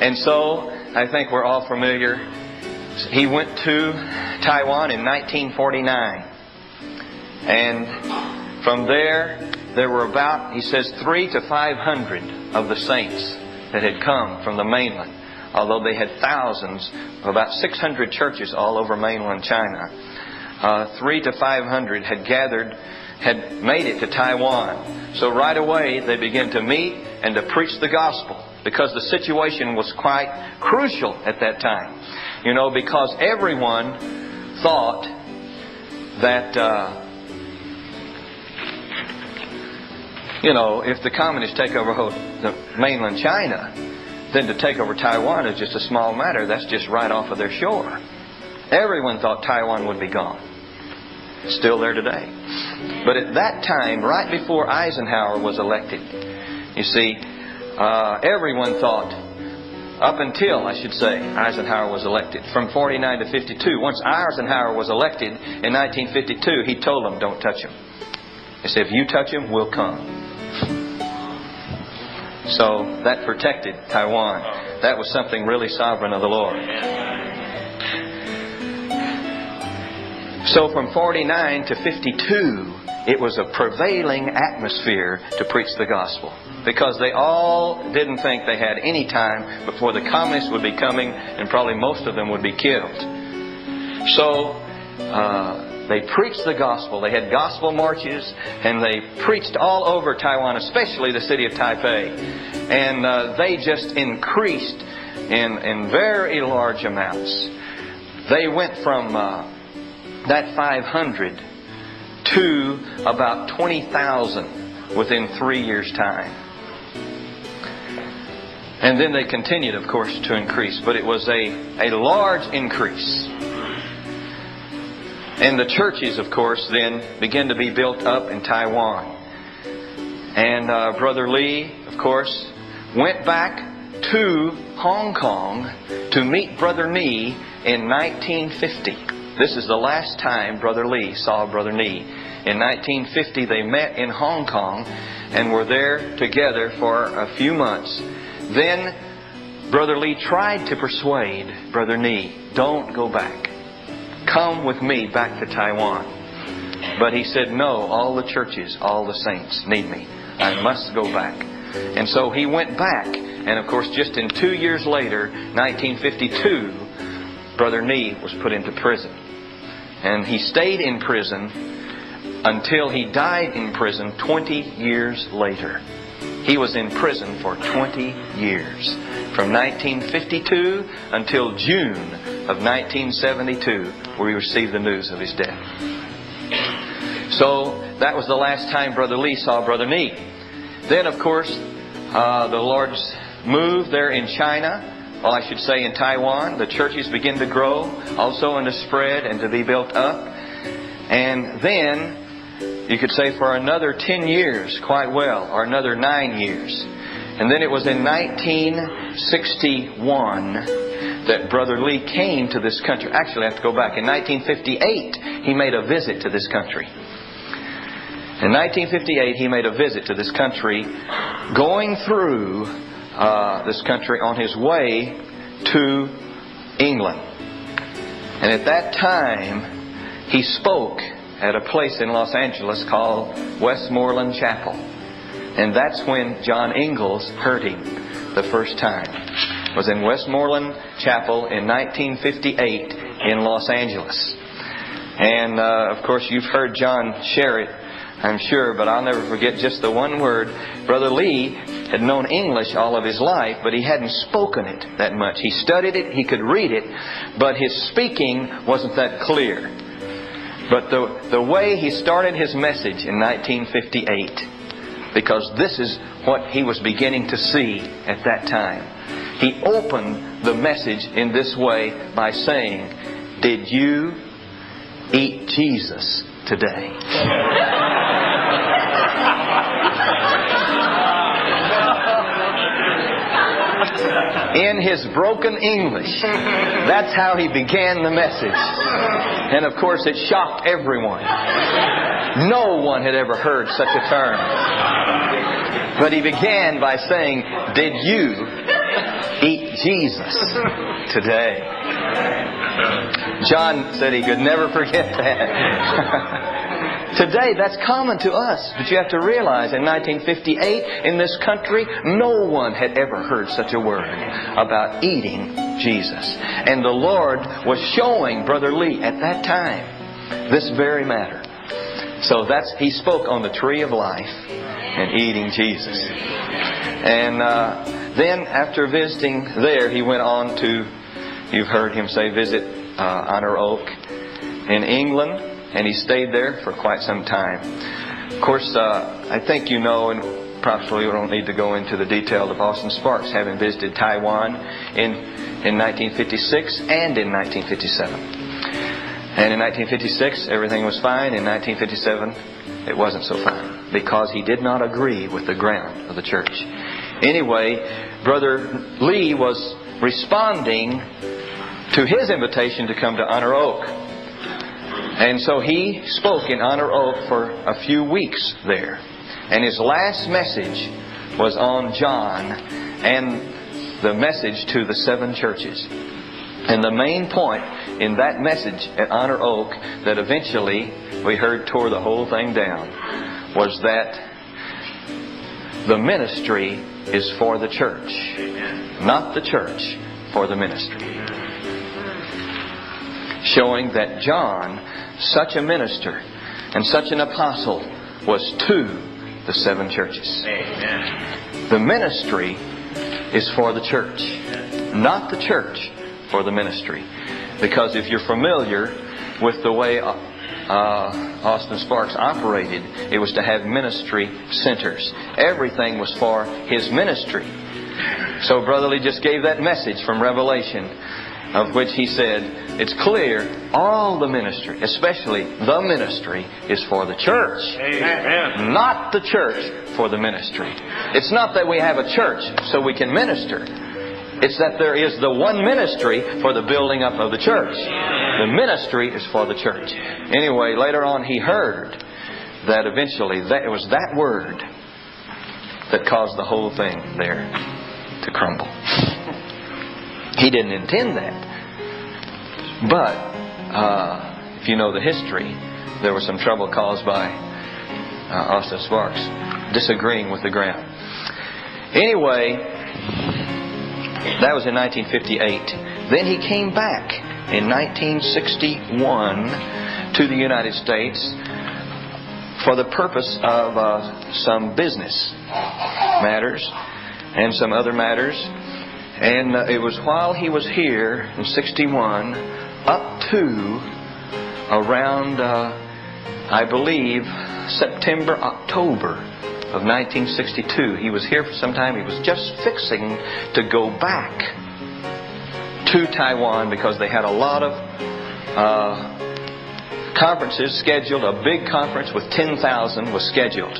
And so, I think we're all familiar. He went to Taiwan in 1949. And from there were about, he says, 300 to 500 of the saints that had come from the mainland. Although they had thousands, about 600 churches all over mainland China. 300 to 500 had gathered, had made it to Taiwan. So right away they began to meet and to preach the gospel, because the situation was quite crucial at that time. You know, because everyone thought that, if the communists take over the mainland China, then to take over Taiwan is just a small matter. That's just right off of their shore. Everyone thought Taiwan would be gone. Still there today. But at that time, right before Eisenhower was elected, you see, everyone thought, up until, I should say, Eisenhower was elected, from 49 to 52. Once Eisenhower was elected in 1952, he told them, don't touch him. He said, if you touch him, we'll come. So that protected Taiwan. That was something really sovereign of the Lord. So from 49 to 52, it was a prevailing atmosphere to preach the gospel. Because they all didn't think they had any time before the communists would be coming, and probably most of them would be killed. So they preached the gospel. They had gospel marches, and they preached all over Taiwan, especially the city of Taipei. And they just increased in very large amounts. They went from that 500 to about 20,000 within 3 years' time. And then they continued, of course, to increase. But it was a large increase. And the churches, of course, then began to be built up in Taiwan. And Brother Lee, of course, went back to Hong Kong to meet Brother Nee in 1950. This is the last time Brother Lee saw Brother Nee. In 1950, they met in Hong Kong and were there together for a few months. Then Brother Lee tried to persuade Brother Nee, don't go back. Come with me back to Taiwan. But he said, no, all the churches, all the saints need me. I must go back. And so he went back. And of course, just in 2 years later, 1952, Brother Nee was put into prison. And he stayed in prison until he died in prison 20 years later. He was in prison for 20 years. From 1952 until June of 1972, where we received the news of his death. So that was the last time Brother Lee saw Brother Nee. Then, of course, the Lord's move there in China, well, I should say in Taiwan. The churches begin to grow, also and to spread and to be built up. And then, you could say for another 10 years, quite well, or another 9 years. And then it was in 1961 that Brother Lee came to this country. Actually, I have to go back. In 1958, he made a visit to this country. In 1958, he made a visit to this country, going through this country on his way to England. And at that time, he spoke at a place in Los Angeles called Westmoreland Chapel. And that's when John Ingalls heard him the first time. It was in Westmoreland Chapel in 1958 in Los Angeles. And of course, you've heard John share it, I'm sure, but I'll never forget just the one word. Brother Lee had known English all of his life, but he hadn't spoken it that much. He studied it, he could read it, but his speaking wasn't that clear. But the way he started his message in 1958, because this is what he was beginning to see at that time. He opened the message in this way by saying, did you eat Jesus today? In his broken English. That's how he began the message. And of course it shocked everyone. No one had ever heard such a term. But he began by saying, did you Eat Jesus today. John said he could never forget that. Today, that's common to us. But you have to realize, in 1958, in this country, no one had ever heard such a word about eating Jesus. And the Lord was showing Brother Lee at that time this very matter. So He spoke on the tree of life and eating Jesus. And then after visiting there, he went on to, you've heard him say, visit Honor Oak in England. And he stayed there for quite some time. Of course, I think you know, and probably we don't need to go into the detail of Austin Sparks having visited Taiwan in 1956 and in 1957. And in 1956, everything was fine. In 1957, it wasn't so fine, because he did not agree with the ground of the church. Anyway, Brother Lee was responding to his invitation to come to Honor Oak. And so he spoke in Honor Oak for a few weeks there. And his last message was on John and the message to the 7 churches. And the main point in that message at Honor Oak that eventually we heard tore the whole thing down was that the ministry is for the church, not the church for the ministry. Showing that John, such a minister and such an apostle, was to the 7 churches. Amen. The ministry is for the church, not the church for the ministry. Because if you're familiar with the way Austin Sparks operated, it was to have ministry centers. Everything was for his ministry. So Brother Lee just gave that message from Revelation, of which he said, it's clear all the ministry, especially the ministry, is for the church. Amen. Not the church for the ministry. It's not that we have a church so we can minister. It's that there is the one ministry for the building up of the church. The ministry is for the church. Anyway, later on he heard that eventually it was that word that caused the whole thing there to crumble. He didn't intend that. But if you know the history, there was some trouble caused by Austin Sparks disagreeing with the ground. Anyway, that was in 1958. Then he came back in 1961 to the United States for the purpose of some business matters and some other matters. And it was while he was here in 61 up to around, I believe, September, October of 1962. He was here for some time. He was just fixing to go back to Taiwan because they had a lot of conferences scheduled. A big conference with 10,000 was scheduled.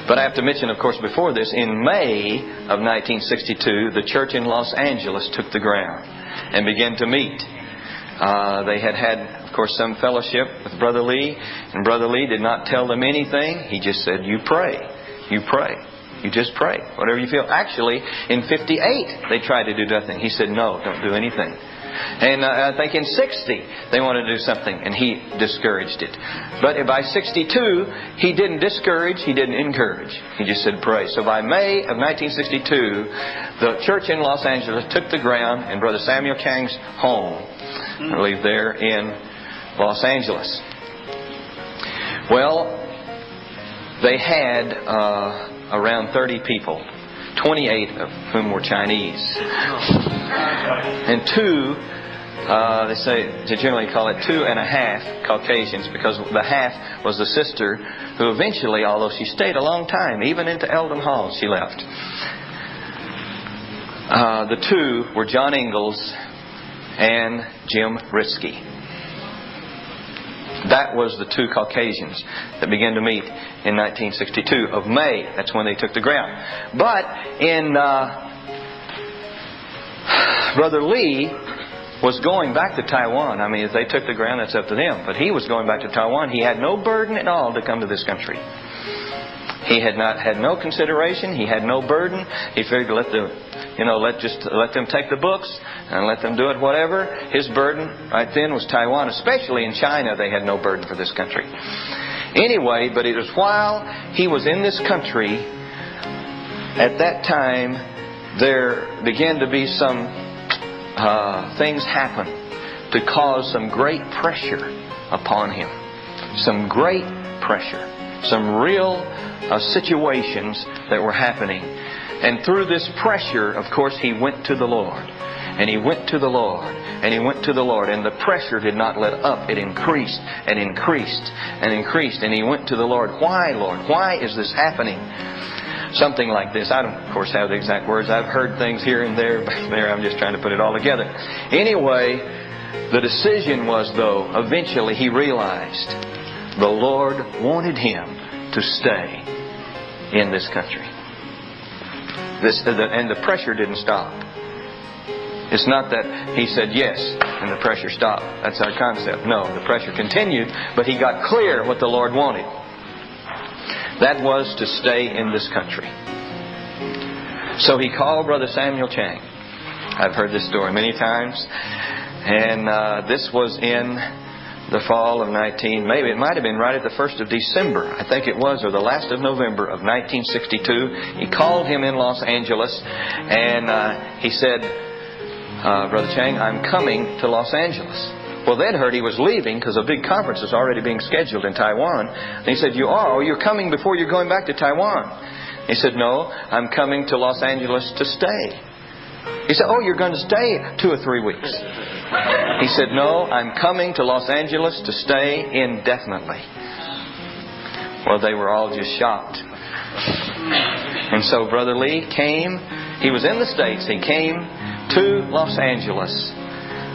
But I have to mention, of course, before this, in May of 1962, the church in Los Angeles took the ground and began to meet. They had, of course, some fellowship with Brother Lee, and Brother Lee did not tell them anything. He just said, you pray. You pray. You just pray. Whatever you feel. Actually, in 58, they tried to do nothing. He said, no, don't do anything. And I think in 60, they wanted to do something, and he discouraged it. But by 62, he didn't discourage, he didn't encourage. He just said pray. So by May of 1962, the church in Los Angeles took the ground in Brother Samuel Chang's home, I believe there in Los Angeles. Well, they had around 30 people, 28 of whom were Chinese. And they generally call it 2.5 Caucasians, because the half was the sister who eventually, although she stayed a long time, even into Eldon Hall, she left. The 2 were John Ingalls and Jim Ritzky. That was the 2 Caucasians that began to meet in 1962 of May. That's when they took the ground. But in Brother Lee was going back to Taiwan. I mean, if they took the ground, that's up to them. But he was going back to Taiwan. He had no burden at all to come to this country. He had no consideration. He had no burden. He figured let them take the books and let them do it whatever. His burden right then was Taiwan. Especially in China, they had no burden for this country. Anyway, but it was while he was in this country, at that time, there began to be some things happen to cause some great pressure upon him. Some great pressure. Some real situations that were happening. And through this pressure, of course, he went to the Lord. And he went to the Lord. And he went to the Lord. And the pressure did not let up. It increased and increased and increased. And he went to the Lord. Why, Lord? Why is this happening? Something like this. I don't, of course, have the exact words. I've heard things here and there. But there, I'm just trying to put it all together. Anyway, the decision was, though, eventually he realized the Lord wanted him to stay in this country. And the pressure didn't stop. It's not that he said yes and the pressure stopped. That's our concept. No, the pressure continued, but he got clear what the Lord wanted. That was to stay in this country. So he called Brother Samuel Chang. I've heard this story many times. And this was in the fall of maybe it might have been right at the 1st of December, I think it was, or the last of November of 1962. He called him in Los Angeles, and he said, Brother Chang, I'm coming to Los Angeles. Well, they'd heard he was leaving because a big conference was already being scheduled in Taiwan. And he said, you are? Oh, you're coming before you're going back to Taiwan. He said, no, I'm coming to Los Angeles to stay. He said, oh, you're going to stay 2 or 3 weeks. He said, no, I'm coming to Los Angeles to stay indefinitely. Well, they were all just shocked. And so Brother Lee came. He was in the States. He came to Los Angeles.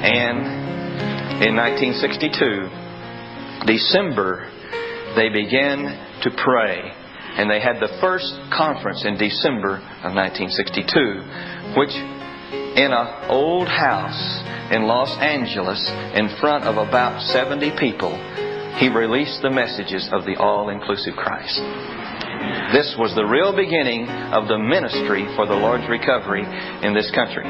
And in 1962, December, they began to pray. And they had the first conference in December of 1962, which in an old house in Los Angeles, in front of about 70 people, he released the messages of the all-inclusive Christ. This was the real beginning of the ministry for the Lord's recovery in this country.